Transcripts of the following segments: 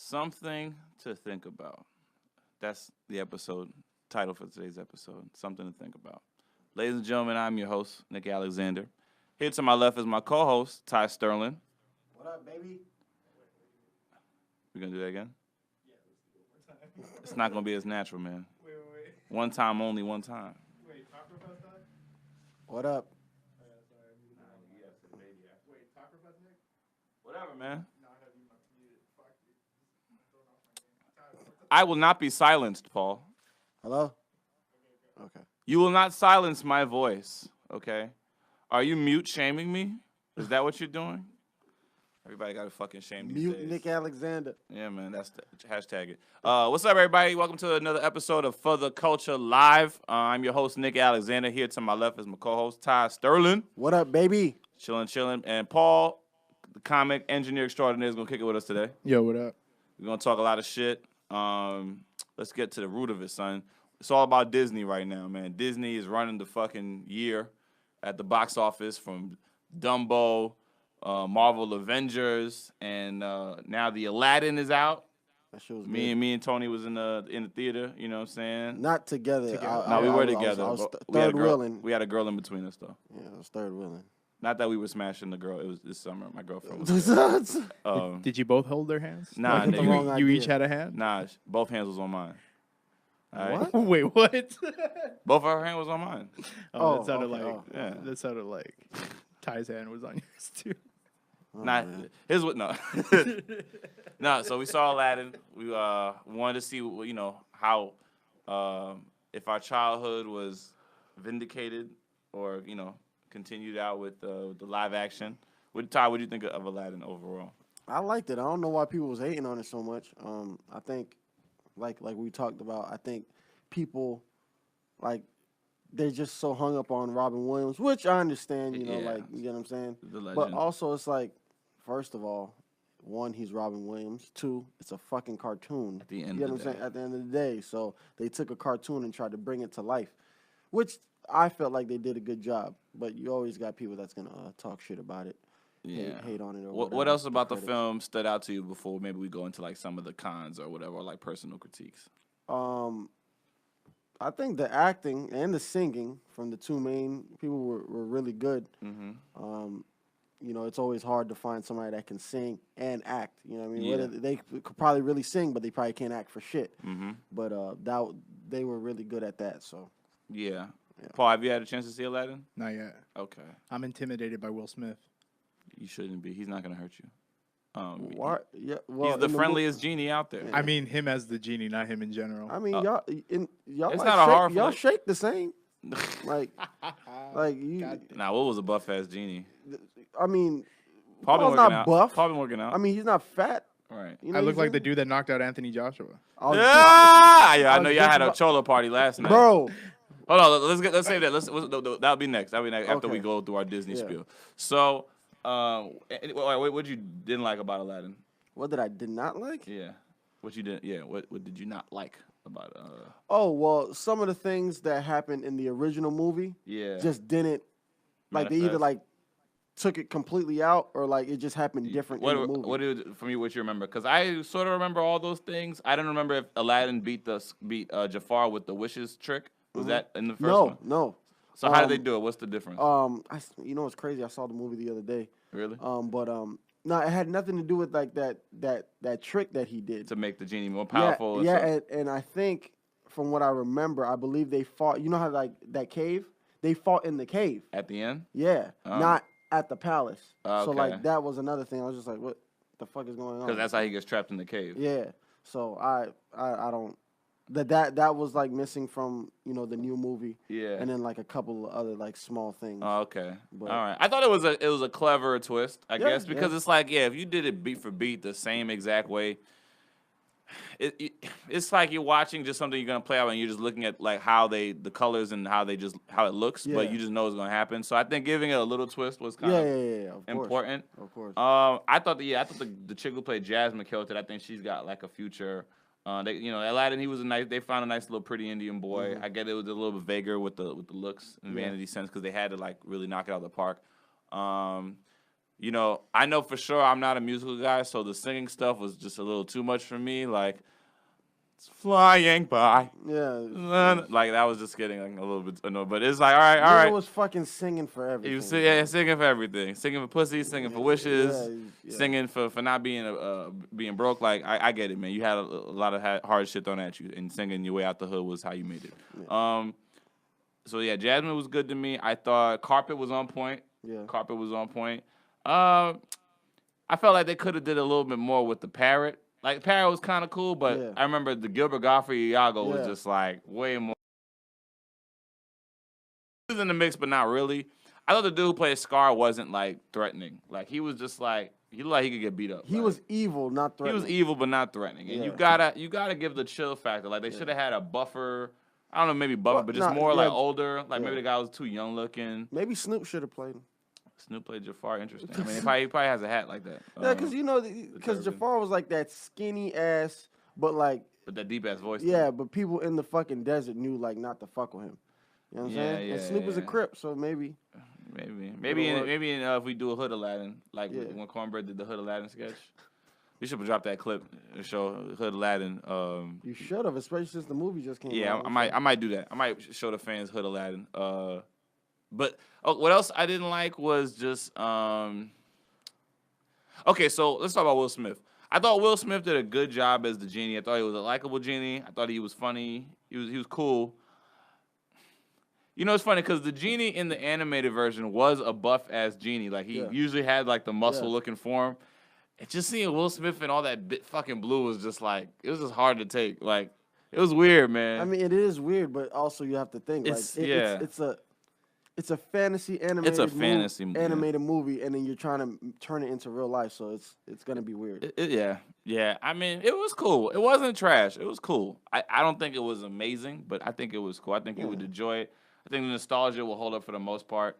Something to think about. That's the episode title for today's episode. Something to think about. Ladies and gentlemen, I'm your host, Nick Alexander. Here to my left is my co-host, Ty Sterling. What up, baby? We gonna do that again? Yeah, let's do it one time. It's not gonna be as natural, man. Wait. One time, only one time. Wait, talk real fast, Ty? What up? Wait, talk real fast, Nick? Whatever, man. No, I have you muted. Fuck you. Throwing off my game. Ty, I will not be silenced, Paul. Hello? Okay. You will not silence my voice, okay? Are you mute shaming me? Is that what you're doing? Everybody got to fucking shame these Mute days. Nick Alexander. Yeah, man, that's the hashtag it. What's up, everybody? Welcome to another episode of For the Culture Live. I'm your host, Nick Alexander. Here to my left is my co-host, Ty Sterling. What up, baby? Chilling. And Paul, the comic engineer extraordinaire, is going to kick it with us today. Yo, what up? We're going to talk a lot of shit. Let's get to the root of it, son. It's all about Disney right now, man. Disney is running the fucking year at the box office from Dumbo, Marvel Avengers, and now the Aladdin is out. That shit was Me good. and Tony was in the theater, you know what I'm saying? Not together. No, we were together. I was but we had a third girl- wheeling. We had a girl in between us, though. Yeah, I was third wheeling. Not that we were smashing the girl. It was this summer. My girlfriend was there. Did you both hold their hands? Nah, Like, nigga. you, Wrong you each idea. had a hand? Nah, both hands was on mine. All right? What? Wait, what? Both of her hands was on mine. Oh, that sounded okay, like yeah. that sounded like Ty's hand was on yours too. Oh, Not man. here's what no. No, so we saw Aladdin. We wanted to see you know how if our childhood was vindicated or you know continued out with the live action. Ty, what do you think of Aladdin overall? I liked it. I don't know why people was hating on it so much. I think, like we talked about, I think people, like, they're just so hung up on Robin Williams, which I understand, you know, Yeah. like, you get what I'm saying? The legend. But also, it's like, first of all, one, he's Robin Williams. Two, it's a fucking cartoon. At the end you get of what the I'm saying? day. At the end of the day. So they took a cartoon and tried to bring it to life, which I felt like they did a good job. But you always got people that's going to talk shit about it. Yeah. Hate on it or What whatever, else about the critics. film stood out to you before maybe we go into like some of the cons or whatever, or like personal critiques? I think the acting and the singing from the two main people were really good. Mm-hmm. You know, it's always hard to find somebody that can sing and act. You know what I mean? Yeah. Whether they could probably really sing, but they probably can't act for shit. Mm-hmm. But they were really good at that. So Yeah. Yeah. Paul, have you had a chance to see Aladdin? Not yet. Okay. I'm intimidated by Will Smith. You shouldn't be. He's not gonna hurt you. what? Yeah, well, He's the in friendliest genie out there. Yeah. I mean him as the genie, not him in general. I mean, y'all It's like not a horror y'all flick. shake the same. Like you. God Nah, what was a buff ass genie? I mean, Paul been Paul's working not out. buff. Paul been working out. I mean, he's not fat. Right. You know I what look I'm like the saying? dude that knocked out Anthony Joshua. I was Yeah, I know was y'all just had a about- cholo party last night. bro. Hold on, let's save that. That'll be next. That'll be next after we Okay. go through our Disney Yeah. spiel. So, what you didn't like about Aladdin? What did I did not like? Yeah, what you didn't? Yeah, what did you not like about? Oh, well, some of the things that happened in the original movie Yeah, just didn't, like, they either, Manifest. like, took it completely out or, like, it just happened different in the movie. What did from you? What you remember? Because I sort of remember all those things. I didn't remember if Aladdin beat Jafar with the wishes trick. Was that in the first one? No. So how did they do it? What's the difference? You know what's crazy? I saw the movie the other day. Really? No, it had nothing to do with, like, that trick that he did. To make the genie more powerful? or Yeah, something? and I think, from what I remember, I believe they fought, you know how, like, that cave? They fought in the cave. At the end? Yeah, Oh. not at the palace. So, Okay. like, that was another thing. I was just like, what the fuck is going on? Because that's how he gets trapped in the cave. Yeah. So I don't that was like missing from, you know, the new movie. Yeah. And then like a couple of other like small things. Oh, okay. But- All right. I thought it was a clever twist, I Yeah, guess, because yeah. it's like, yeah, if you did it beat for beat the same exact way, it's like you're watching just something you're gonna play out and you're just looking at like how the colors and how it looks, but Yeah. you just know it's gonna happen. So I think giving it a little twist was kind yeah, of of course. important. Of course. I thought the chick who played Jasmine killed it. I think she's got like a future. Aladdin, they found a nice little pretty Indian boy. Mm-hmm. I get it was a little bit vaguer with the looks and Yeah. vanity sense because they had to like really knock it out of the park. you know, I know for sure I'm not a musical guy, so the singing stuff was just a little too much for me. Like, it's flying by. Yeah. Like, that was just getting like, a little bit annoying. But it's like, all right, all Nigga right. was fucking singing for everything. He was singing for everything. Singing for pussy, singing for wishes, Yeah. singing for not being being broke. Like, I get it, man. You had a lot of hard shit thrown at you, and singing your way out the hood was how you made it. Yeah. So yeah, Jasmine was good to me. I thought Carpet was on point. Yeah. Carpet was on point. I felt like they could have did a little bit more with the parrot. Like, parrot was kind of cool, but Yeah. I remember the Gilbert Gottfried Iago was Yeah. just like way more. He was in the mix, but not really. I thought the dude who played Scar wasn't like threatening. Like, he was just like, he looked like he could get beat up. He like, was evil, not he threatening. was evil, but not threatening. And Yeah. you gotta give the chill factor. Like, they should have had a buffer. I don't know, maybe buffer, Well, but just nah, more yeah. like older. Like, maybe Yeah. the guy was too young looking. Maybe Snoop should have played him. Snoop played Jafar. Interesting. I mean, he probably has a hat like that. Yeah, because because turban. Jafar was like that skinny ass, but like, But that deep ass voice. yeah, but people in the fucking desert knew like not to fuck with him. You know what I'm saying? And Snoop is a Crip, so maybe. Maybe if we do a Hood Aladdin, like Yeah. when Cornbread did the Hood Aladdin sketch, we should drop that clip and show Hood Aladdin. You should have, especially since the movie just came Yeah, out. I might do that. I might show the fans Hood Aladdin. But what else I didn't like was just okay. So let's talk about Will Smith. I thought Will Smith did a good job as the genie. I thought he was a likable genie. I thought he was funny. He was cool. You know, it's funny because the genie in the animated version was a buff ass genie. Like, he usually had like the muscle looking form. And just seeing Will Smith and all that fucking blue was just like, it was just hard to take. Like, it was weird, man. I mean, it is weird, but also you have to think it's a fantasy animated. It's a fantasy movie, animated movie, and then you're trying to turn it into real life, so it's gonna be weird. Yeah. I mean, it was cool. It wasn't trash. It was cool. I don't think it was amazing, but I think it was cool. I think you would enjoy it. I think the nostalgia will hold up for the most part.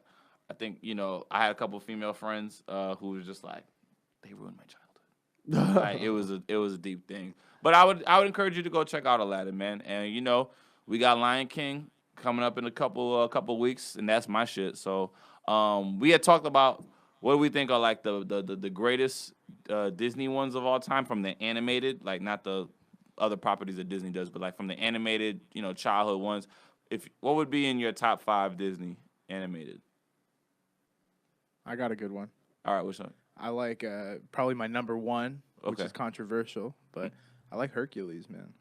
I think, you know, I had a couple female friends who was just like, they ruined my childhood. Like, it was a deep thing. But I would encourage you to go check out Aladdin, man. And you know, we got Lion King coming up in a couple weeks, and that's my shit. So we had talked about what do we think are like the greatest Disney ones of all time from the animated, like not the other properties that Disney does, but like from the animated, you know, childhood ones. What would be in your top 5 Disney animated? I got a good one. All right, which one? I like probably my number one, which Okay. is controversial, but I like Hercules, man.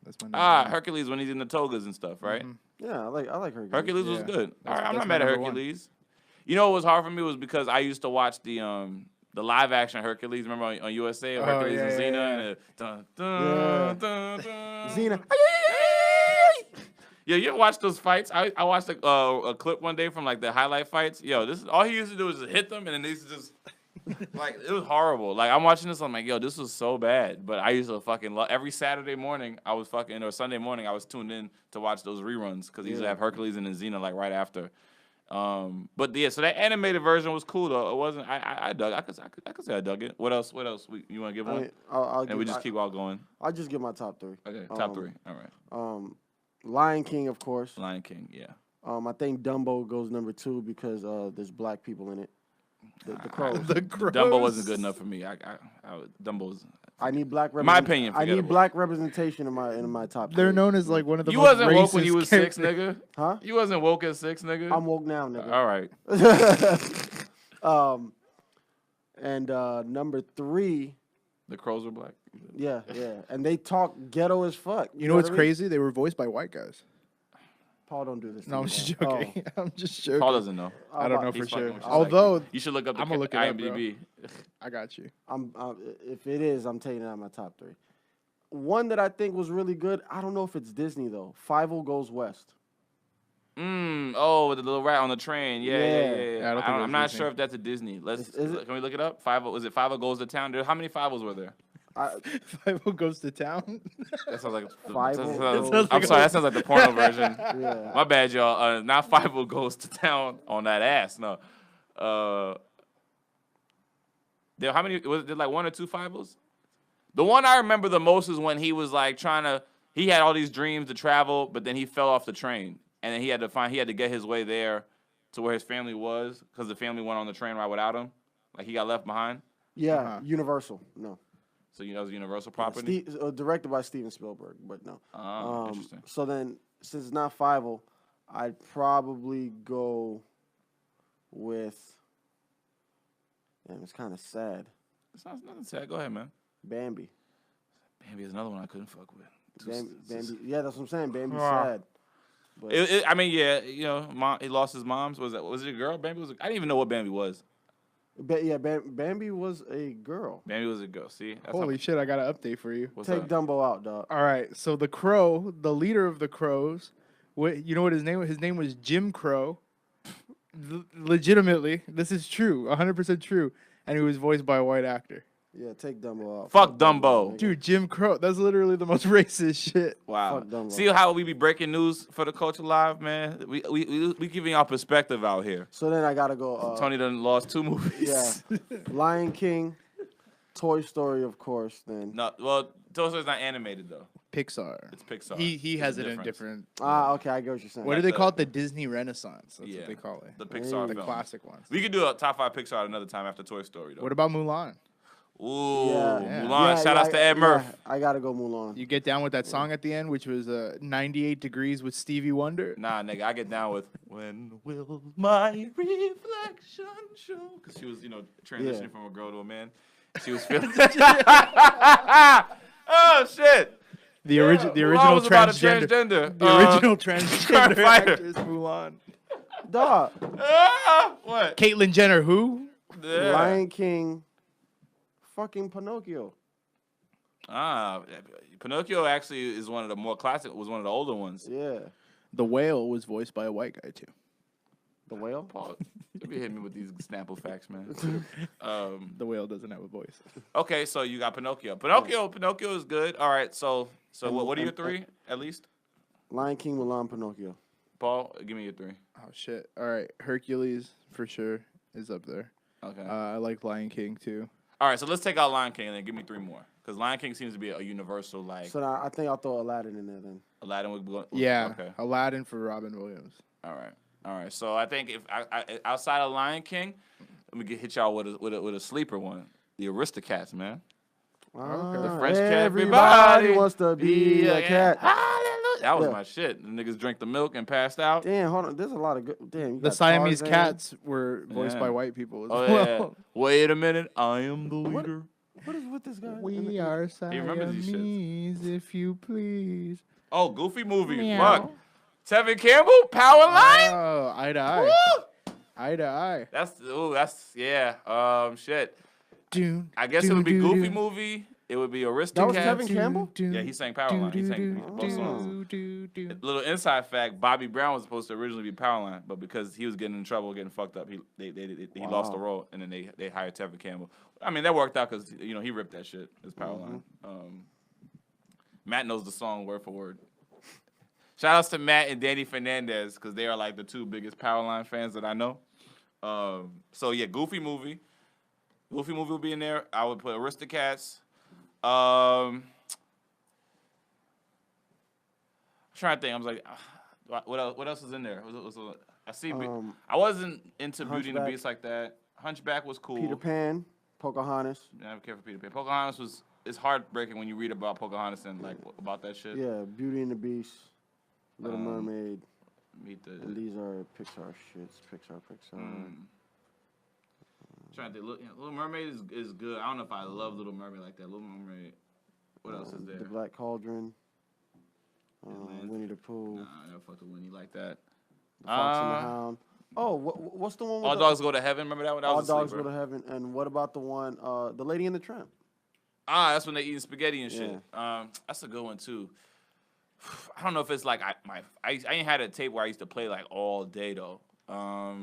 That's my number one. Hercules when he's in the togas and stuff, right? Yeah, I like Hercules. Hercules was Yeah. good. All right, I'm That's not my mad at number one. Hercules. You know what was hard for me was because I used to watch the live action Hercules. Remember on USA, Oh, Hercules yeah, and Xena, yeah. and dun, Yeah. dun, dun, dun. Xena. Yeah, you ever watch those fights? I watched a clip one day from like the highlight fights. Yo, this is all he used to do was just hit them, and then they used to just like it was horrible. Like I'm watching this, I'm like, yo, this was so bad. But I used to fucking love every Saturday morning. I was fucking or Sunday morning. I was tuned in to watch those reruns because he used to have Hercules and then Xena like right after. But yeah, so that animated version was cool though. It wasn't. I dug. I could say I dug it. What else? You want to give I one? mean, I'll And give, we just keep all going. I'll just give my top 3. Okay, top 3. All right. Lion King, of course. Lion King. Yeah. I think Dumbo goes number 2 because there's black people in it. The crows. The Crows. Dumbo wasn't good enough for me. Dumbo's. I need black. My opinion, I need forgettable. black representation in my top. They're 3. known as like one of the You most wasn't woke when you racist was 6, characters. nigga. Huh? You wasn't woke at 6, nigga. I'm woke now, nigga. All right. And number 3, The crows were black. yeah, and they talk ghetto as fuck. You know what's what I mean? crazy? They were voiced by white guys. Paul, don't do this. to No, I'm me, just Paul. joking. I'm just joking. Paul doesn't know. Oh, I don't know He's for fucking sure. with you. Although You should look up the I'ma look it up, bro. IMDb. I got you. if it is, I'm taking it out of my top 3. One that I think was really good. I don't know if it's Disney though. 50 Goes West. Oh, the little rat on the train. Yeah. Yeah. Yeah, I don't think it I'm was not Disney. sure if that's a Disney. Is it? Can we look it up? Was it 50 Goes to Town? How many 50s were there? Five goes to town. That sounds like Five that Goes- sounds- I'm sorry, that sounds like the porno version. Yeah. My bad, y'all. Not 50 Goes to Town on that ass. No. How many? Was it like 1 or 2 50s? The one I remember the most is when he was like he had all these dreams to travel, but then he fell off the train, and then he had to get his way there to where his family was because the family went on the train ride without him. Like he got left behind. Yeah, Universal. No. So that was Universal property. Directed by Steven Spielberg, but no. Interesting. So then, since it's not Fievel, I'd probably go with. Damn, it's kind of sad. It's nothing sad. Go ahead, man. Bambi. Bambi is another one I couldn't fuck with. Bambi. Yeah, that's what I'm saying. Bambi's sad. But I mean, yeah, he lost his mom's. Was it a girl? Bambi was. I didn't even know what Bambi was. Bambi was a girl. Bambi was a girl. See, Holy shit! I got an update for you. Take Dumbo out, dog. All right, so the crow, the leader of the crows, you know what his name was? His name was Jim Crow. Legitimately, this is true, 100% true, and he was voiced by a white actor. Yeah, take Dumbo out. Fuck Dumbo. Dude, Jim Crow. That's literally the most racist shit. Wow. Fuck Dumbo. See how we be breaking news for the culture live, man? We giving y'all perspective out here. So then I gotta go. Tony done lost 2 movies. Yeah, Lion King, Toy Story, of course. Then No, well, Toy Story's not animated though. Pixar. It's Pixar. He There's has a it in difference. different. okay, I get what you're saying. What do they call it? The Disney Renaissance. That's Yeah. what they call it. The Pixar The films. classic ones. We could do a top 5 Pixar another time after Toy Story though. What about Mulan? Ooh, Yeah. Mulan! Shout outs to Ed Murph. I gotta go Mulan. You get down with that song at the end, which was 98 Degrees with Stevie Wonder. Nah, nigga, I get down with When Will My Reflection Show? Because she was, transitioning from a girl to a man. She was feeling. Oh shit! The original Mulan was about a transgender. transgender. The original transgender fighter. actress Mulan. Dog. What? Caitlyn Jenner, who? Yeah. Lion King. Fucking Pinocchio. Pinocchio actually is one of the more classic. Was one of the older ones. Yeah. The whale was voiced by a white guy too. The whale. Paul, you be hitting me with these Snapple facts, man. The whale doesn't have a voice. Okay, so you got Pinocchio. Pinocchio is good. All right, so what are your 3 at least? Lion King, Mulan, Pinocchio. Paul, give me your 3. Oh shit! All right, Hercules for sure is up there. Okay. I like Lion King too. All right, so let's take out Lion King and then give me 3 more. Because Lion King seems to be a universal, like, So now I think I'll throw Aladdin in there then. Aladdin would go. Yeah, Okay. Aladdin for Robin Williams. All right. So I think if I outside of Lion King, let me hit y'all with a sleeper one. The Aristocats, man. The French cat. Everybody wants to be a cat. Hallelujah. That was Yeah. my shit. The niggas drank the milk and passed out. Damn, hold on. There's a lot of good. Damn, you The got Siamese Tarzan. cats were voiced Yeah. by white people as Oh well. yeah. Wait a minute. I am the leader. What is with this guy? We are He remembers these shits. Siamese, if you please. Oh, Goofy movie. Meow. Fuck. Tevin Campbell, Powerline. Oh, eye to eye. Woo! Eye to eye. That's yeah. Shit. Dune, I guess it would be Goofy movie. It would be Aristocats. Tevin Campbell? Yeah, he sang Powerline. He sang both songs. Little inside fact: Bobby Brown was supposed to originally be Powerline, but because he was getting in trouble, getting fucked up, he lost the role, and then they hired Tevin Campbell. I mean, that worked out because he ripped that shit as Powerline. Matt knows the song word for word. Shout outs to Matt and Danny Fernandez because they are like the 2 biggest Powerline fans that I know. So yeah, Goofy movie. Goofy movie will be in there. I would put Aristocats. I'm trying to think. I was like, what else is in there? I see. I wasn't into Beauty and the Hunchback. Beast like that. Hunchback was cool. Peter Pan, Pocahontas. I never cared for Peter Pan. Pocahontas it's heartbreaking when you read about Pocahontas and like about that shit. Yeah, Beauty and the Beast, Little Mermaid. Meet the. And these are Pixar shits. Pixar. Trying to think. Little Mermaid is good. I don't know if I love Little Mermaid like that. Little Mermaid. What else is there? The Black Cauldron. Winnie the Pooh. Nah, I never fucked with Winnie like that. The Fox and the Hound. Oh, what's the one with All the, Dogs Go to Heaven. Remember that one? That All was a Dogs sleeper. Go to Heaven. And what about the one, The Lady and the Tramp? That's when they eating spaghetti and shit. That's a good one too. I don't know if it's like I ain't had a tape where I used to play like all day though. I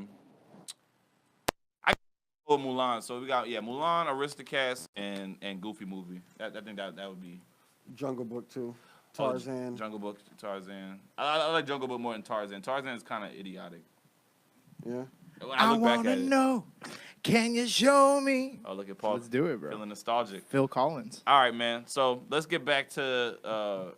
go with Mulan. So we got Mulan, Aristocats, and Goofy movie. I think that would be Jungle Book too. Tarzan. Jungle Book, Tarzan. I like Jungle Book more than Tarzan. Tarzan is kind of idiotic. Yeah. When I look back wanna at it. know. Can you show me? Oh, look at Paul. Let's do it, bro. Feeling nostalgic. Phil Collins. All right, man. So let's get back to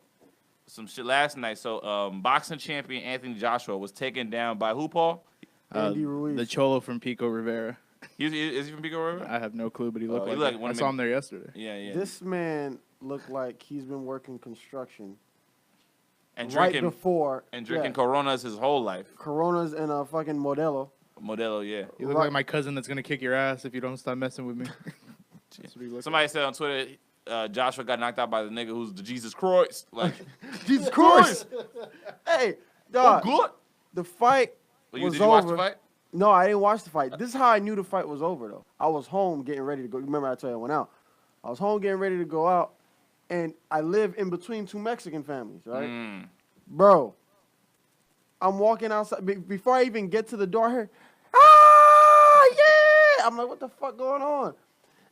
some shit last night. So boxing champion Anthony Joshua was taken down by who, Paul? Andy Ruiz. The Cholo from Pico Rivera. Is he from Pico River? I have no clue, but he looked he like, looked it. like one I of saw my- him there yesterday. Yeah. This man looked like he's been working construction and right drinking before. Coronas his whole life. Coronas and a fucking Modelo. Modelo, yeah. You look like my cousin that's gonna kick your ass if you don't stop messing with me. That's what he looked Somebody said on Twitter, Joshua got knocked out by the nigga who's the Jesus Christ. Like, Jesus Christ. Hey, dog. good. The fight Did was you watch over. the fight? No, I didn't watch the fight. This is how I knew the fight was over, though. I was home getting ready to go. Remember I told you I went out. I was home getting ready to go out, and I live in between two Mexican families, right? Bro, I'm walking outside. Before I even get to the door, I hear, yeah! I'm like, what the fuck going on?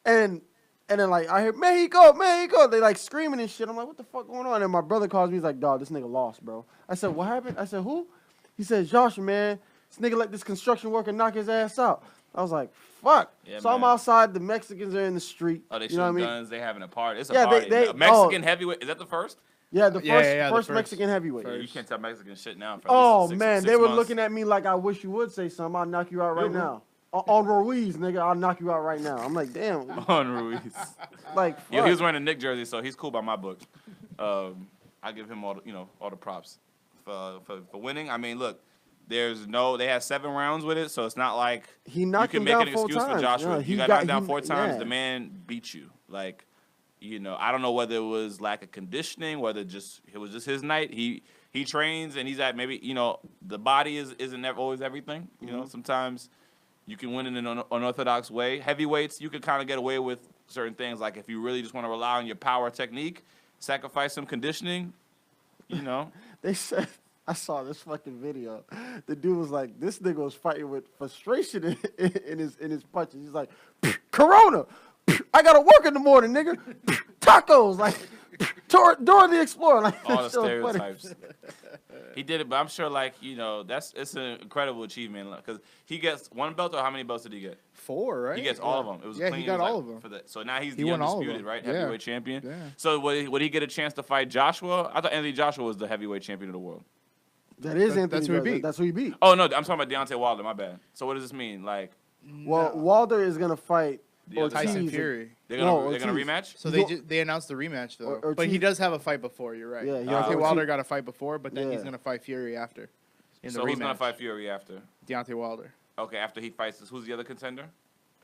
And then, like, I hear, Mexico, Mexico. They, like, screaming and shit. I'm like, what the fuck going on? And my brother calls me. He's like, dog, this nigga lost, bro. I said, what happened? I said, who? He said, Joshua, man. This nigga let this construction worker knock his ass out. I was like, fuck. Yeah, So I'm man. outside. The Mexicans are in the street. Oh, they you know what I shooting mean? guns. They having a party. It's a Yeah, party. they- A Mexican heavyweight. Is that the first? Yeah, the Yeah, first the Mexican heavyweight. Yeah, you can't tell Mexican shit now. For Oh, at least man. six They were months. looking at me like I wish you would say something. I'll knock you out right now. On Ruiz, nigga, I'll knock you out right now. I'm like, damn. on Ruiz. Like, fuck. Yo, he was wearing a Nick jersey, so he's cool by my book. I give him all the props for winning. I mean, look, they had 7 rounds with it, so it's not like He knocked you can him make down an 4 excuse times. for Joshua. Yeah, You he got got- knocked down he- 4 times. yeah. The man beat you. Like, I don't know whether it was lack of conditioning, whether it was just his night. He trains and he's at maybe the body isn't always everything. Sometimes you can win in an unorthodox way. Heavyweights, you can kind of get away with certain things. Like if you really just want to rely on your power technique, sacrifice some conditioning. They said, I saw this fucking video. The dude was like, this nigga was fighting with frustration in his punches. He's like, Corona, I gotta work in the morning, nigga. Tacos, like, Dora the Explorer. Like, All the it's so funny. stereotypes. He did it, but I'm sure it's an incredible achievement because he gets 1 belt, or how many belts did he get? 4, right? He gets all of them. It was Yeah, clean. he got all of them. For that. So now he's He the won all of undisputed, them. right? Yeah. Heavyweight champion. Yeah. So would he get a chance to fight Joshua? I thought Anthony Joshua was the heavyweight champion of the world. That is That- Anthony. that's who he Joshua. beat. That's who he beat. Oh no, I'm talking about Deontay Wilder. My bad. So what does this mean? Like Well, Wilder is gonna fight the other Tyson Ortiz. Fury. They're No, gonna Ortiz. rematch. So He's they announced the rematch though. Or But he Ortiz- does have a fight before. You're right. Yeah, he has Deontay Ortiz- Wilder got a fight before, but then he's Yeah. gonna fight Fury after. In So the who's rematch. gonna fight Fury after? Deontay Wilder. Okay, after he fights, who's the other contender?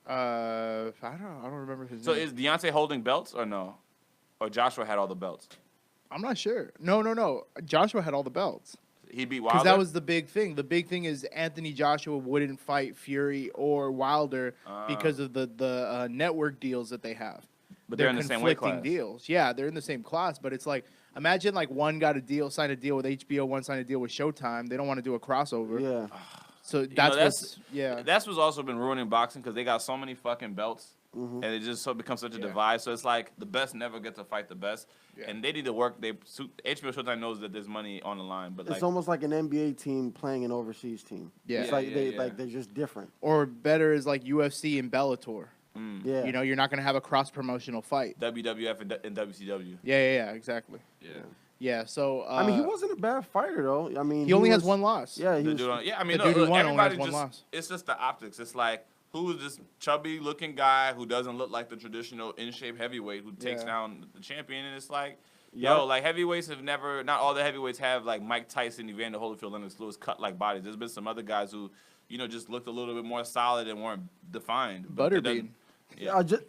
I don't remember his So name. is Deontay holding belts or no? Or Joshua had all the belts? I'm not sure. No. Joshua had all the belts. He beat Wilder. Because that was the big thing. The big thing is Anthony Joshua wouldn't fight Fury or Wilder because of the network deals that they have. But they're in the same weight conflicting class. deals. Yeah, they're in the same class, but it's like imagine like one got signed a deal with HBO, one signed a deal with Showtime. They don't want to do a crossover. Yeah. So that's what's also been ruining boxing because they got so many fucking belts, and it just so becomes such a divide. So it's like the best never get to fight the best, and they need to work. HBO Showtime knows that there's money on the line, but It's almost like an NBA team playing an overseas team. Yeah. It's like Yeah. they're just different. or better is like UFC and Bellator. Yeah. You know, you're not going to have a cross promotional fight. WWF and WCW. Yeah, exactly. Yeah. Yeah, so I mean, he wasn't a bad fighter though. I mean, he only has was- one loss. Yeah, he The was. dude I mean, The no, dude who look, won only has everybody one just, loss. it's just the optics. It's like, who's this chubby looking guy who doesn't look like the traditional in shape heavyweight who takes Yeah. down the champion? And it's like, Yup. like heavyweights have never, not all the heavyweights have like Mike Tyson, Evander Holyfield, Lennox Lewis cut like bodies. There's been some other guys who, just looked a little bit more solid and weren't defined. But it doesn't- Butterbean. Yeah. I just,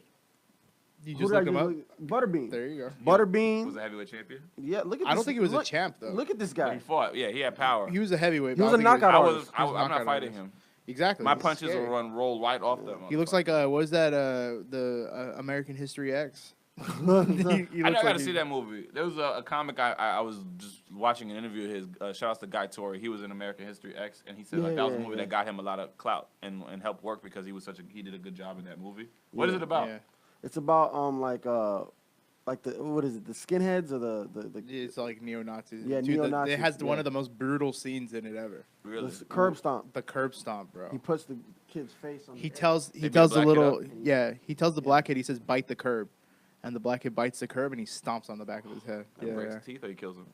You who just did I look him just up. look- Butterbean. There you go. Butterbean. Was a heavyweight champion. Yeah, look at. I don't this- think he was a look- champ though. Look at this He guy. fought. Yeah, he had power. He was a heavyweight. He but was I a don't think knockout I artist. was. I'm not fighting him. Exactly. My he's punches scary. will roll right off them. He looks like what was that the American History X? He I looks never got like to he- see that movie. There was a comic I was just watching an interview of his. Shout out to Guy Torrey. He was in American History X, and he said that was a movie that got him a lot of clout and helped work because he did a good job in that movie. What is it about? Yeah. It's about like the what is it? The skinheads or the It's like neo-Nazis. Yeah, Dude, neo-Nazis, it has one yeah. of the most brutal scenes in it ever. Really? the curb stomp. The curb stomp, bro. He puts the kid's face on. He the- tells beat the the black kid little up? he tells the black kid, he says bite the curb, and the black kid bites the curb and he stomps on the back of his head. He breaks Yeah, his teeth or he kills him.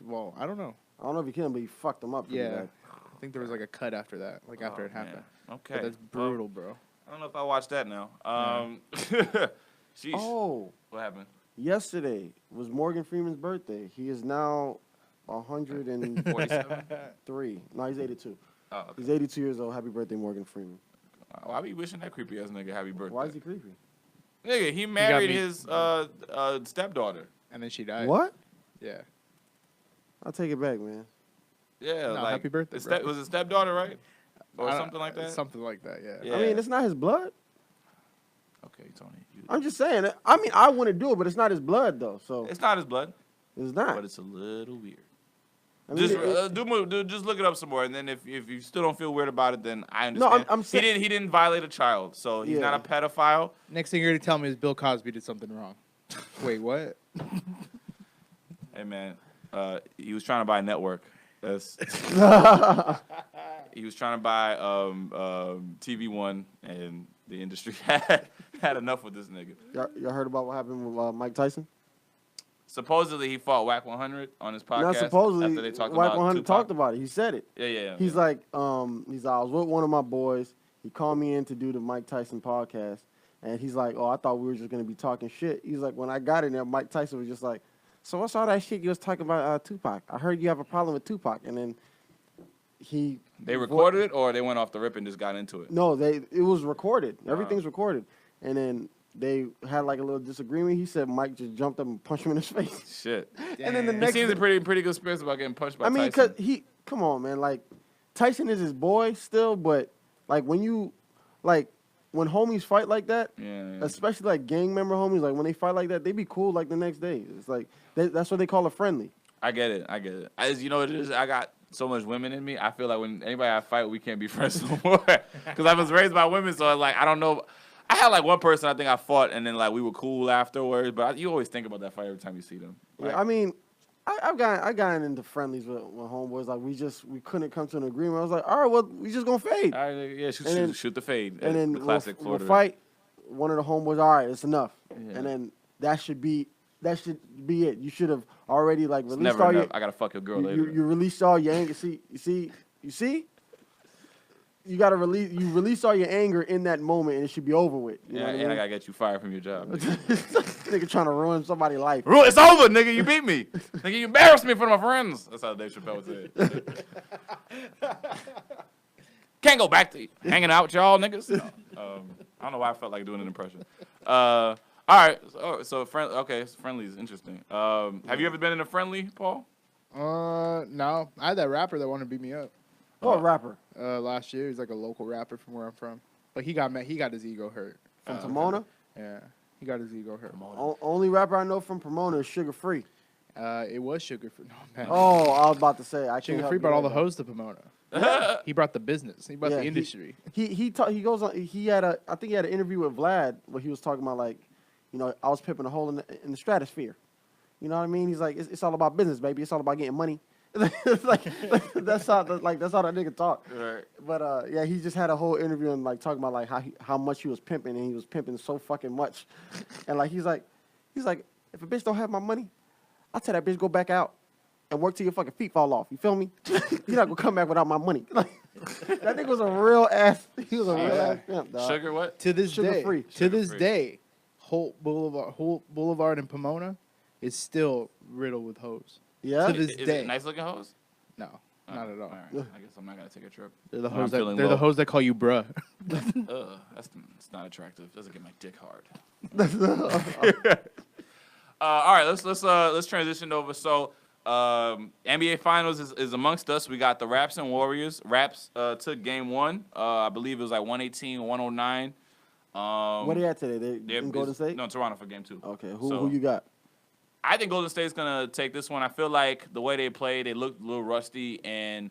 well, I don't know. I don't know if he killed him, but he fucked him up. pretty Yeah, bad. I think there was like a cut after that, like after Oh, it happened. man. Okay. But that's brutal, bro. I don't know if I watched that now. Sheesh. Oh, What happened? yesterday was Morgan Freeman's birthday. He is now 103. 47? No, he's 82. Oh, okay. He's 82 years old. Happy birthday, Morgan Freeman. Why be wishing that creepy ass nigga happy birthday? Why is he creepy? Nigga, he married me- his stepdaughter. And then she died. What? Yeah. I'll take it back, man. Yeah, No, like happy birthday, his bro. was his stepdaughter, right? Or I don't- something like that. Something like that. Yeah. Yeah. I mean, it's not his blood. Okay, Tony. I'm just saying. I mean, I wouldn't do it, but it's not his blood, though. So It's not his blood, it's not. but it's a little weird. I mean, Just look it up some more, and then if you still don't feel weird about it, then I No, understand. I'm saying- he didn't violate a child, so he's not a pedophile. Next thing you're going to tell me is Bill Cosby did something wrong. Wait, what? Hey man, he was trying to buy a network. That's he was trying to buy TV One, and the industry had enough with this nigga. Y'all heard about what happened with Mike Tyson? Supposedly he fought Whack 100 on his podcast. Not supposedly. after they talked White about 100 Tupac. talked about it. He said it. Yeah. He's like, I was with one of my boys. He called me in to do the Mike Tyson podcast, and he's like, oh, I thought we were just gonna be talking shit. He's like, when I got in there, Mike Tyson was just like, so what's all that shit you was talking about Tupac? I heard you have a problem with Tupac, and then They recorded it, or they went off the rip and just got into it. No, it was recorded. Everything's recorded, and then they had like a little disagreement. He said Mike just jumped up and punched him in his face. Shit. And then the Damn. He next, seems in pretty good spirits about getting punched by I mean, Tyson. cause come on, man, like Tyson is his boy still, but like when homies fight like that, Yeah. especially like gang member homies, like when they fight like that, they be cool like the next day. It's like that's what they call a friendly. I get it. As you know, what it is, I got so much women in me. I feel like when anybody I fight, we can't be friends no more. Because I was raised by women, so like I don't know. I had like one person I think I fought, and then like we were cool afterwards. But you always think about that fight every time you see them. Like, Yeah, I mean, I got into friendlies with homeboys. Like we couldn't come to an agreement. I was like, all right, well, we just gonna fade. all right, yeah, shoot the fade. And then the classic we'll Florida. fight. One of the homeboys, all right, it's enough. Yeah. And then that should be it. You should have already like It's released never all enough. your I gotta fuck your girl later. you released all your anger. You see. You gotta release all your anger in that moment, and it should be over with. You know Yeah, what I and I mean? gotta get you fired from your job. Nigga. Nigga trying to ruin somebody's life. It's over, nigga. You beat me. Nigga, you embarrassed me in front of my friends. That's how Dave Chappelle would say it. Can't go back to hanging out with y'all niggas. No. I don't know why I felt like doing an impression. All right. So friendly is interesting. Have you ever been in a friendly, Paul? No. I had that rapper that wanted to beat me up What rapper? last year. He's like a local rapper from where I'm from. But he got his ego hurt. From Pomona? Yeah. He got his ego hurt. Only rapper I know from Pomona is Sugar Free. It was Sugar Free. No, man. Oh, I was about to say I can't Sugar help Free you brought all with the that. hoes to Pomona. He brought the business. He brought Yeah, the industry. He goes on. I think he had an interview with Vlad where he was talking about like, I was pimping a hole in the stratosphere. You know what I mean? He's like, it's all about business, baby. It's all about getting money. It's like that's how that nigga talk. Right. But yeah, he just had a whole interview and like talking about like how much he was pimping, and he was pimping so fucking much, and like he's like, if a bitch don't have my money, I'll tell that bitch go back out and work till your fucking feet fall off. You feel me? You're not gonna come back without my money. Like, that nigga was a real ass. He was a real ass pimp, dog. Sugar what? To this Sugar day, free. to Sugar this free. day, Holt Boulevard in Pomona is still riddled with hoes. Yeah. To this Is day. it nice looking hoes? No, not at all. Right. I guess I'm not gonna take a trip. They're the When hoes I'm that feeling they're low. the hoes that call you bruh. That's not attractive. Doesn't get my dick hard. All right, let's transition over. So, NBA Finals is amongst us. We got the Raps and Warriors. Raps took game one. I believe it was like 118-109. What they at today? They they're- in Golden State? No, Toronto for game two. Okay. So- Who you got? I think Golden State's gonna take this one. I feel like the way they played, they looked a little rusty, and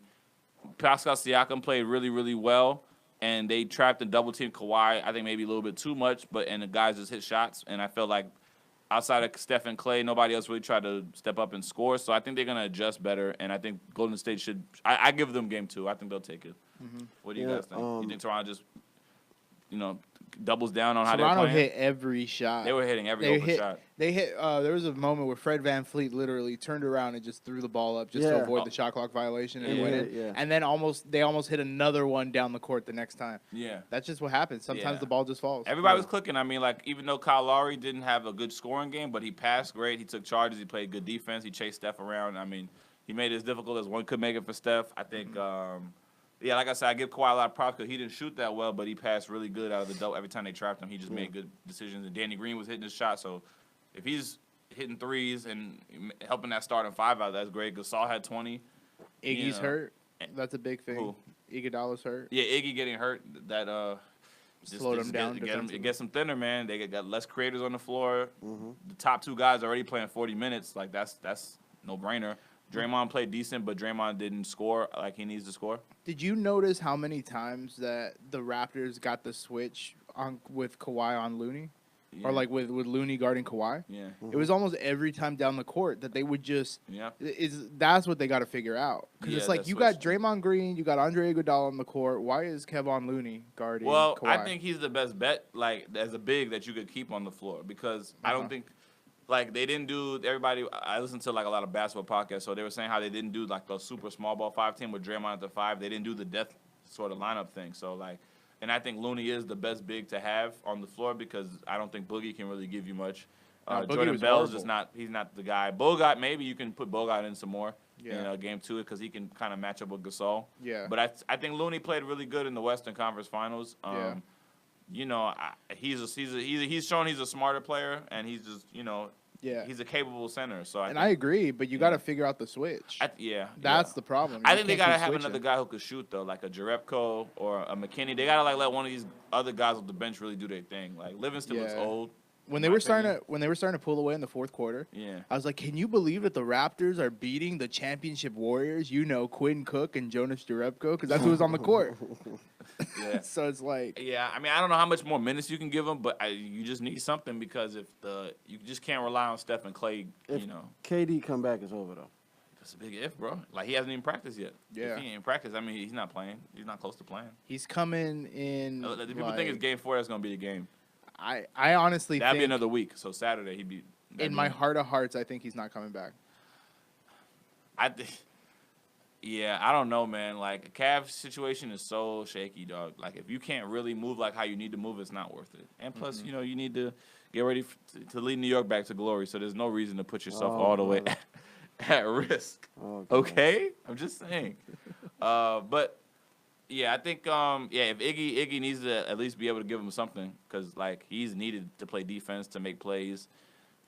Pascal Siakam played really, really well. And they trapped and double teamed Kawhi. I think maybe a little bit too much, and the guys just hit shots. And I feel like outside of Steph and Clay, nobody else really tried to step up and score. So I think they're gonna adjust better. And I think Golden State should. I give them game two. I think they'll take it. What do you Yeah, guys think? You think Toronto just, doubles down on how they're Toronto playing. hit every shot. They were hitting every open shot. They hit. There was a moment where Fred VanVleet literally turned around and just threw the ball up just to avoid the shot clock violation and win it. Yeah. And then they almost hit another one down the court the next time. Yeah. That's just what happens. Sometimes the ball just falls. Everybody was clicking. I mean, like, even though Kyle Lowry didn't have a good scoring game, but he passed great. He took charges. He played good defense. He chased Steph around. I mean, he made it as difficult as one could make it for Steph. I think, like I said, I give Kawhi a lot of props because he didn't shoot that well, but he passed really good out of the dope. Every time they trapped him, he just made good decisions. And Danny Green was hitting his shot. So if he's hitting threes and helping that starting five out, that's great. Gasol had 20. Iggy's hurt. That's a big thing. Who? Iguodala's hurt. Yeah, Iggy getting hurt. That slowed him down. It gets them thinner, man. They got less creators on the floor. The top two guys are already playing 40 minutes. Like that's no brainer. Draymond played decent, but Draymond didn't score like he needs to score. Did you notice how many times that the Raptors got the switch on with Kawhi on Looney? Yeah. Or like with Looney guarding Kawhi? Yeah. It was almost every time down the court that they would just Yeah. That's what they got to figure out. Because it's like you got Draymond Green, you got Andre Iguodala on the court. Why is Kevon Looney guarding Kawhi? I think he's the best bet, like, as a big that you could keep on the floor because I don't think, like, they didn't do everybody. I listened to like a lot of basketball podcasts, so they were saying how they didn't do like the super small ball 5 team with Draymond at the 5. They didn't do the death sort of lineup thing. So like, and I think Looney is the best big to have on the floor because I don't think Boogie can really give you much. Jordan Bell's just not. He's not the guy. Bogut, maybe you can put Bogut in some more. In game 2 because he can kind of match up with Gasol. Yeah. But I think Looney played really good in the Western Conference Finals. You know, he's shown he's a smarter player and he's just he's a capable center. So I agree, but you got to figure out the switch. That's the problem. I think they gotta have another guy who could shoot though, like a Jerebko or a McKinney. They gotta like let one of these other guys off the bench really do their thing. Like Livingston looks old. When they were starting to pull away in the fourth quarter, I was like, can you believe that the Raptors are beating the championship Warriors? You know, Quinn Cook and Jonas Jerebko, because that's who was on the court. So it's like, I mean, I don't know how much more minutes you can give them, but you just need something because you just can't rely on Steph and Clay. If KD come back, it's over though. That's a big if, bro. Like he hasn't even practiced yet. Yeah, if he ain't practiced, I mean, he's not playing. He's not close to playing. He's coming in. People think it's game 4 that's gonna be the game. I honestly that'd think be another week. So Saturday he'd be. In my heart of hearts, I think he's not coming back. I don't know, man. Like, a Cavs situation is so shaky, dog. Like, if you can't really move like how you need to move, it's not worth it. And plus, you need to get ready to lead New York back to glory. So there's no reason to put yourself all the way at risk. Okay? I'm just saying. But, I think, if Iggy needs to at least be able to give him something because, like, he's needed to play defense to make plays.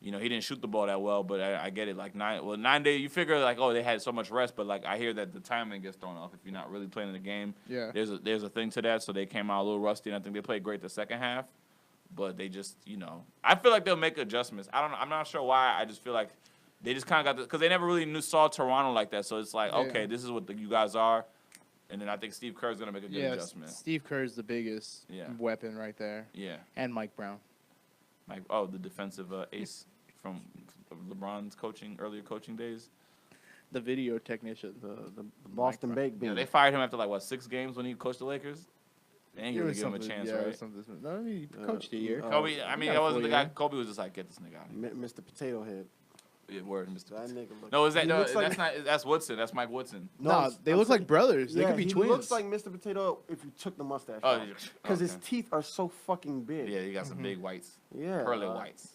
He didn't shoot the ball that well, but I get it. Like 9 days, you figure like, oh, they had so much rest, but like I hear that the timing gets thrown off if you're not really playing in the game. Yeah. There's a thing to that, so they came out a little rusty, and I think they played great the second half, but they just I feel like they'll make adjustments. I don't know. I'm not sure why. I just feel like they just kind of got because they never really saw Toronto like that, so it's like okay, this is what you guys are, and then I think Steve Kerr's gonna make a good adjustment. Steve Kerr's the biggest weapon right there. Yeah. And Mike Brown. The defensive ace. From LeBron's earlier coaching days. The video technician. The Boston Baked Bean. Yeah, they fired him after 6 games when he coached the Lakers. They ain't really give him a chance, right? No, he coached a year. Kobe, that wasn't the guy. Kobe was just like, get this nigga out of here. Mr. Potato Head. Yeah, word, Mr. That nigga no, that's not. That's Woodson. That's Mike Woodson. No, they look like brothers. They could be twins. He looks like Mr. Potato if you took the mustache off. Because his teeth are so fucking big. Yeah, he got some big whites. Yeah. Pearly whites.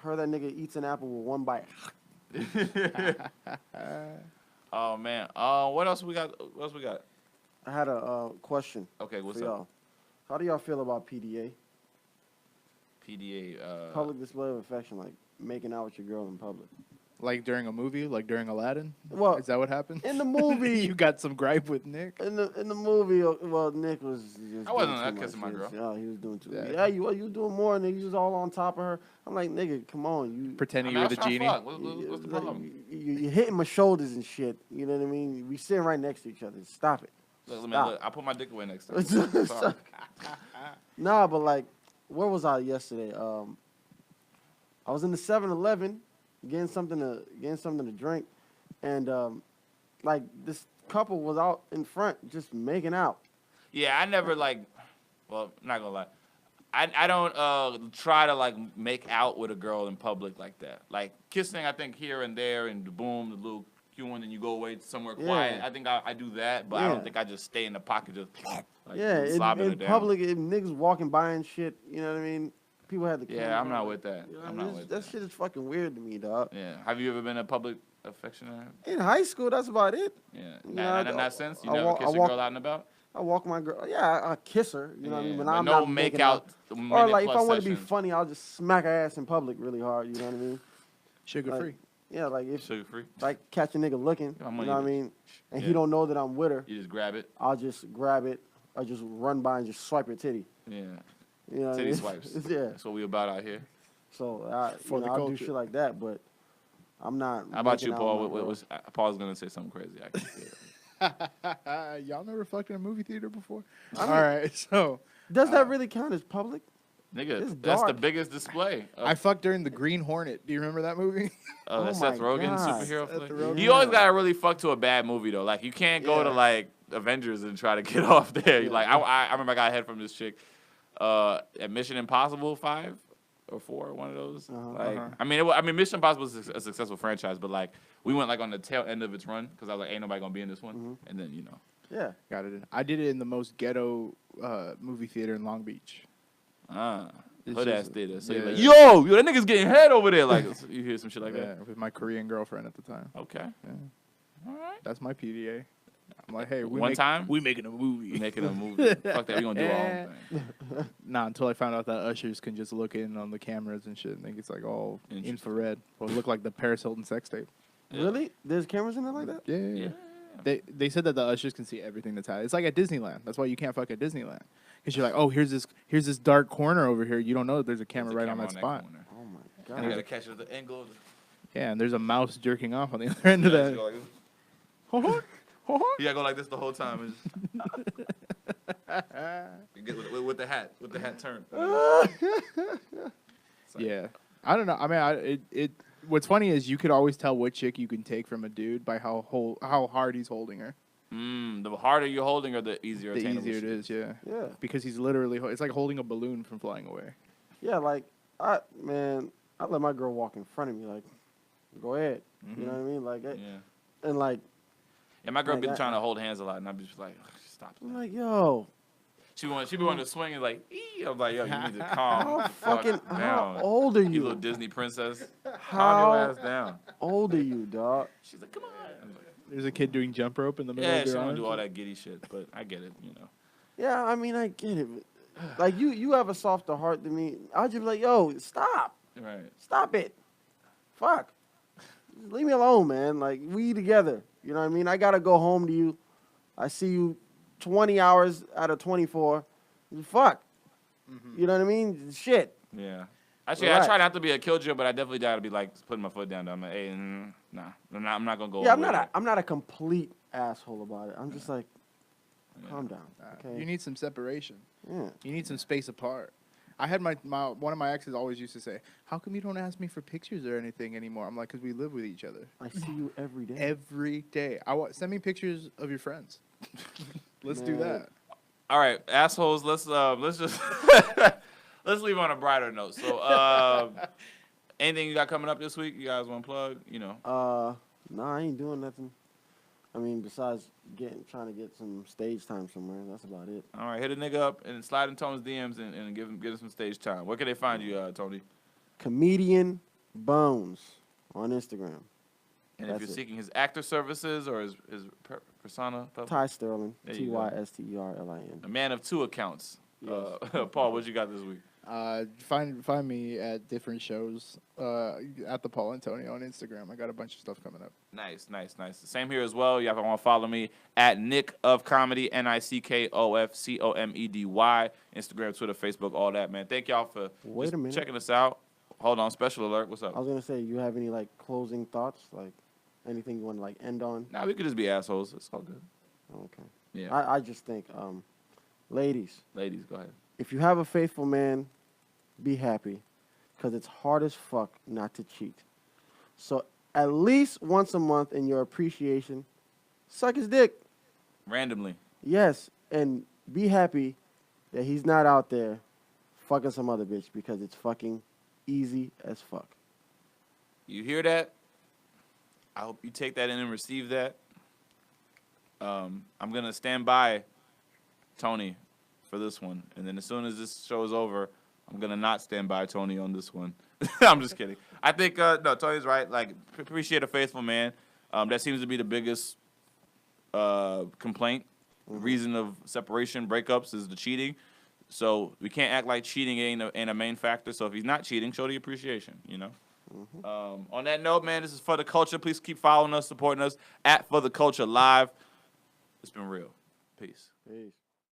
Heard that nigga eats an apple with one bite. Oh man. What else we got? I had a question. Okay, what's for up? y'all. How do y'all feel about PDA? PDA. Public display of affection, like making out with your girl in public. Like during a movie, like during Aladdin. Well, is that what happened? In the movie, you got some gripe with Nick. In the movie, well, Nick was. Just I wasn't kissing my girl. He was doing too. Yeah, you doing more, nigga. You was all on top of her. I'm like, nigga, come on, you pretending you were the genie. What's the problem? You're hitting my shoulders and shit. You know what I mean? We sitting right next to each other. Stop it. Look, I'll put my dick away next time. Sorry. Nah, but like, where was I yesterday? I was in the 7-Eleven. Getting something to drink, and like this couple was out in front just making out. Yeah, I never well, not gonna lie. I don't try to like make out with a girl in public like that. Like kissing, I think here and there, and boom, the little cue one, and you go away somewhere quiet. I think I do that, but I don't think I just stay in the pocket just like in public, niggas walking by and shit. You know what I mean? People had the camera. Yeah, I'm not with that. You know I'm not with that. That shit is fucking weird to me, dog. Yeah. Have you ever been a public affectionate? In high school, that's about it. Yeah. You know, Not since you never kissed a girl out and about. I walk my girl. Yeah, I kiss her. You know what I mean? But I'm no not make out. Or like, if I want to be funny, I'll just smack her ass in public really hard. You know what I mean? Sugar free. Yeah, like if sugar free. Like catch a nigga looking. You know what I mean? And he don't know that I'm with her. You just grab it. I'll just grab it. I'll just run by and just swipe her titty. Yeah. You know titty swipes. Yeah. That's what we about out here. So I'll do shit like that, but I'm not. How about you, Paul? Paul's gonna say something crazy. I can see it. Y'all never fucked in a movie theater before? All right, so does that really count as public? Nigga, that's the biggest display. I fucked during the Green Hornet. Do you remember that movie? Oh, that Seth Rogen superhero Seth flick. Rogen. You always gotta really fuck to a bad movie though. Like you can't go to like Avengers and try to get off there. Yeah. Like I remember I got a head from this chick at Mission Impossible 5 or 4, one of those. I mean, Mission Impossible is a successful franchise, but like we went like on the tail end of its run because I was like, ain't nobody gonna be in this one, and then Yeah, got it. I did it in the most ghetto movie theater in Long Beach. Hood ass theater. So you're like, yo, that nigga's getting head over there. Like you hear some shit like that. With my Korean girlfriend at the time. Okay. Yeah. All right. That's my PDA. I'm like, hey, we making a movie. Making a movie. Fuck that, we gonna do our own thing. Nah, until I found out that ushers can just look in on the cameras and shit and think it's like all infrared. Or look like the Paris Hilton sex tape. Yeah. Really? There's cameras in there like that? Yeah. They said that the ushers can see everything that's happening. It's like at Disneyland. That's why you can't fuck at Disneyland. Because you're like, oh, here's this dark corner over here. You don't know that there's a camera right on that spot. Oh my god! And you gotta catch it at the angle. Yeah, and there's a mouse jerking off on the other end of that. You gotta go like this the whole time. You get with the hat turned. Yeah, I don't know. I mean, what's funny is you could always tell what chick you can take from a dude by how hard he's holding her. The harder you're holding her, the easier. The easier it is, yeah. Yeah. Because he's literally, it's like holding a balloon from flying away. Yeah, like I let my girl walk in front of me, like, go ahead. Mm-hmm. You know what I mean? Like, and like. Yeah, my girl be trying to hold hands a lot, and I'm just like, stop. I'm like, yo. She be wanting to swing and like, I'm like, yo, you need to calm down. How old are you? You little Disney princess. Calm your ass down. How old are you, dog? She's like, come on. There's a kid doing jump rope in the middle of your she arms. don't do all that giddy shit, but I get it, Yeah, I mean, I get it. Like, you have a softer heart than me. I'll just be like, yo, stop. Right. Stop it. Fuck. Just leave me alone, man. Like, we together. You know what I mean? I got to go home to you. I see you 20 hours out of 24. Fuck. Mm-hmm. You know what I mean? Shit. Yeah. Actually, I try not to be a killjoy, but I definitely got to be like putting my foot down. I'm like, hey, nah, I'm not gonna go. Yeah, I'm not a complete asshole about it. I'm just like, calm down. Okay. You need some separation. Yeah. You need some space apart. I had one of my exes always used to say, "How come you don't ask me for pictures or anything anymore?" I'm like, "Cause we live with each other. I see you every day. Every day. Send me pictures of your friends. Let's do that." All right, assholes. Let's just. Let's leave on a brighter note. So, anything you got coming up this week? You guys want to plug? Nah, I ain't doing nothing. I mean, besides trying to get some stage time somewhere. That's about it. All right, hit a nigga up and slide in Tony's DMs and give him some stage time. Where can they find you, Tony? Comedian Bones on Instagram. And if you're seeking his actor services or his persona, Ty Sterling, Tysterlin. A man of two accounts. Yes. Paul, what you got this week? Find me at different shows at the Paul and Tony on Instagram. I got a bunch of stuff coming up. Nice. Same here as well. You have to want to follow me at Nick of Comedy, NICKOFCOMEDY. Instagram, Twitter, Facebook, all that, man. Thank y'all for checking us out. Hold on, special alert. What's up? I was gonna say, you have any like closing thoughts, like anything you want to like end on? Nah, we could just be assholes. It's all good. Okay. Yeah. I just think, ladies, go ahead. If you have a faithful man, be happy, because it's hard as fuck not to cheat. So at least once a month in your appreciation, suck his dick. Randomly. Yes, and be happy that he's not out there fucking some other bitch because it's fucking easy as fuck. You hear that? I hope you take that in and receive that. I'm going to stand by Tony for this one. And then as soon as this show is over, I'm going to not stand by Tony on this one. I'm just kidding. I think, no, Tony's right. Like, appreciate a faithful man. That seems to be the biggest complaint. Reason of separation, breakups is the cheating. So we can't act like cheating ain't a main factor. So if he's not cheating, show the appreciation, you know? On that note, man, this is For the Culture. Please keep following us, supporting us at For the Culture Live. It's been real. Peace. Peace.